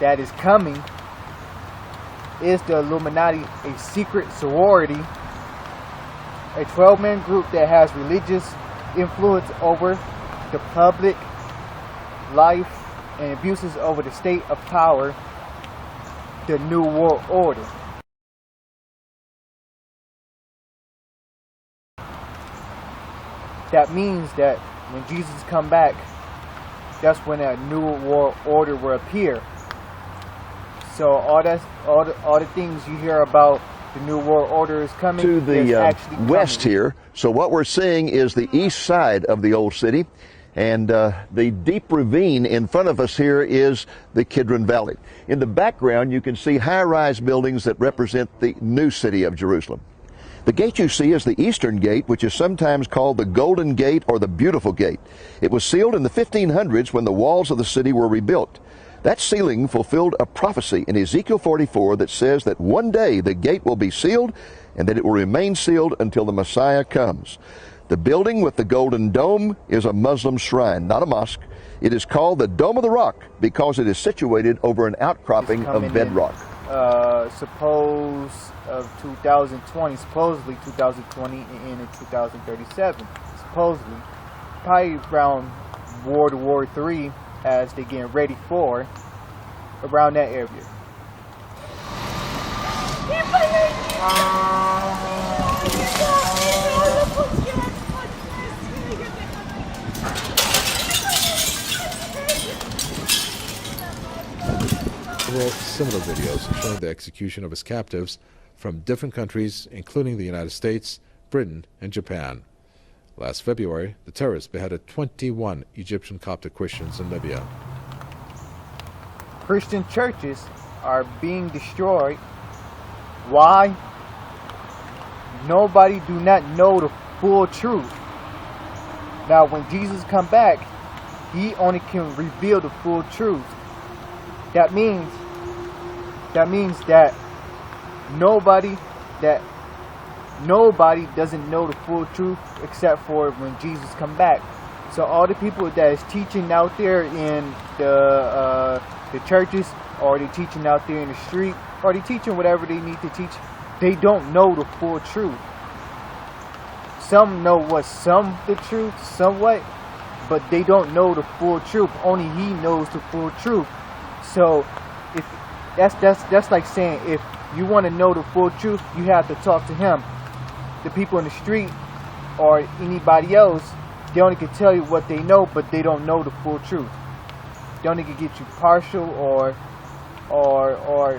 that is coming is the Illuminati, a secret sorority, a 12-man group that has religious influence over the public life and abuses over the state of power, the New World Order. That means that when Jesus come back, that's when a New World Order will appear. So all the things you hear about the New World Order is coming to the west here. So what we're seeing is the east side of the old city, and the deep ravine in front of us here is the Kidron Valley. In the background, you can see high-rise buildings that represent the new city of Jerusalem. The gate you see is the Eastern Gate, which is sometimes called the Golden Gate or the Beautiful Gate. It was sealed in the 1500s when the walls of the city were rebuilt. That sealing fulfilled a prophecy in Ezekiel 44 that says that one day the gate will be sealed and that it will remain sealed until the Messiah comes. The building with the golden dome is a Muslim shrine, not a mosque. It is called the Dome of the Rock because it is situated over an outcropping of bedrock. Suppose of 2020, supposedly 2020 and in 2037, supposedly, probably around World War III, as they getting ready for, around that area. Similar videos showing the execution of his captives from different countries, including the United States, Britain, and Japan. Last February, the terrorists beheaded 21 Egyptian Coptic Christians in Libya. Christian churches are being destroyed. Why? Nobody do not know the full truth. Now, when Jesus come back, he only can reveal the full truth. That means that nobody doesn't know the full truth except for when Jesus come back. So all the people that is teaching out there in the churches, or they teaching out there in the street, or they teaching whatever they need to teach, they don't know the full truth. Some know the truth somewhat, but they don't know the full truth. Only he knows the full truth. So if that's like saying, if you want to know the full truth, you have to talk to him. The people in the street or anybody else, they only can tell you what they know, but they don't know the full truth. They only can get you partial or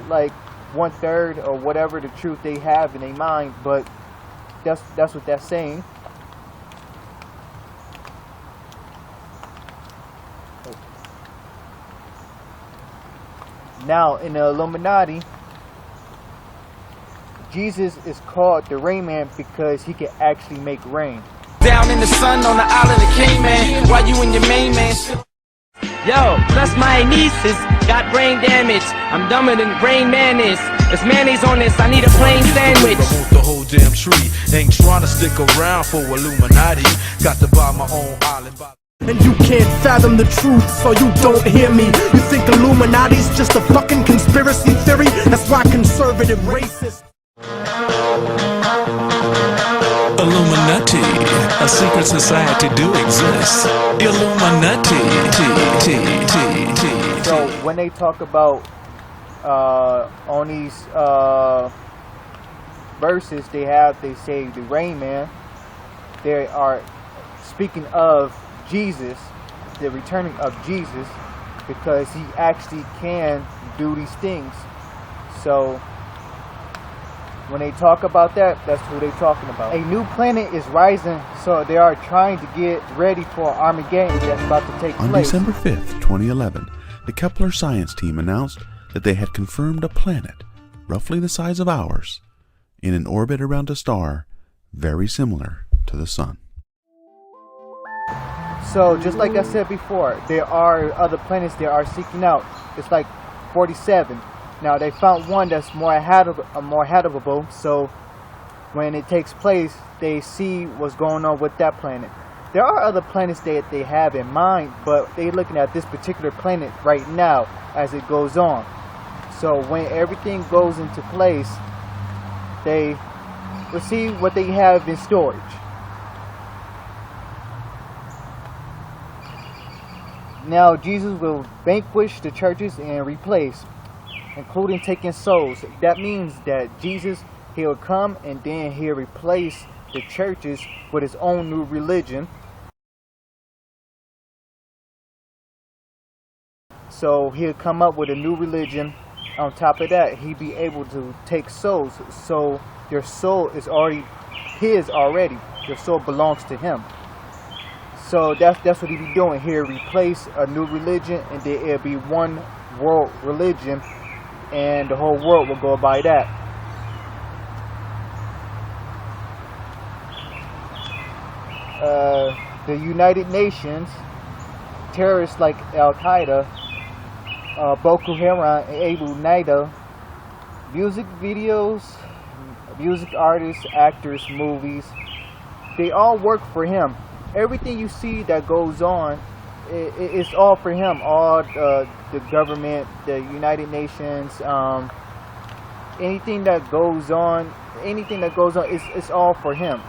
like 1/3 or whatever the truth they have in their mind, but that's what that's saying. Now, in the Illuminati, Jesus is called the Rain Man because he can actually make rain. Down in the sun on the island of Cayman, while you and your main man. Yo, plus my nieces got brain damage. I'm dumber than Brain Man is. There's mayonnaise on this, I need a plain sandwich. I want the whole damn tree. Ain't trying to stick around for Illuminati. Got to buy my own island. And you can't fathom the truth, so you don't hear me. You think Illuminati's just a fucking conspiracy theory? That's why conservative racists. Illuminati, a secret society do exist. Illuminati, So when they talk about on these verses, they say the Rain Man. They are speaking of Jesus, the returning of Jesus, because he actually can do these things. So when they talk about that, that's who they're talking about. A new planet is rising, so they are trying to get ready for Armageddon that's about to take place. On December 5th, 2011, the Kepler science team announced that they had confirmed a planet, roughly the size of ours, in an orbit around a star very similar to the Sun. So just like I said before, there are other planets they are seeking out. It's like 47. Now they found one that's more habitable, so when it takes place, they see what's going on with that planet. There are other planets that they have in mind, but they're looking at this particular planet right now as it goes on. So when everything goes into place, they will see what they have in storage. Now Jesus will vanquish the churches and replace, including taking souls. That means that Jesus, he'll come and then he'll replace the churches with his own new religion. So he'll come up with a new religion. On top of that, he'll be able to take souls. So your soul is already his already. Your soul belongs to him. So that's what he'll be doing. He'll replace a new religion, and then it'll be one world religion, and the whole world will go by that. The United Nations, terrorists like Al-Qaeda, Boko Haram, and Abu Nida, music videos, music artists, actors, movies, they all work for him. Everything you see that goes on, it's all for him. All the government, the United Nations, anything that goes on, it's all for him.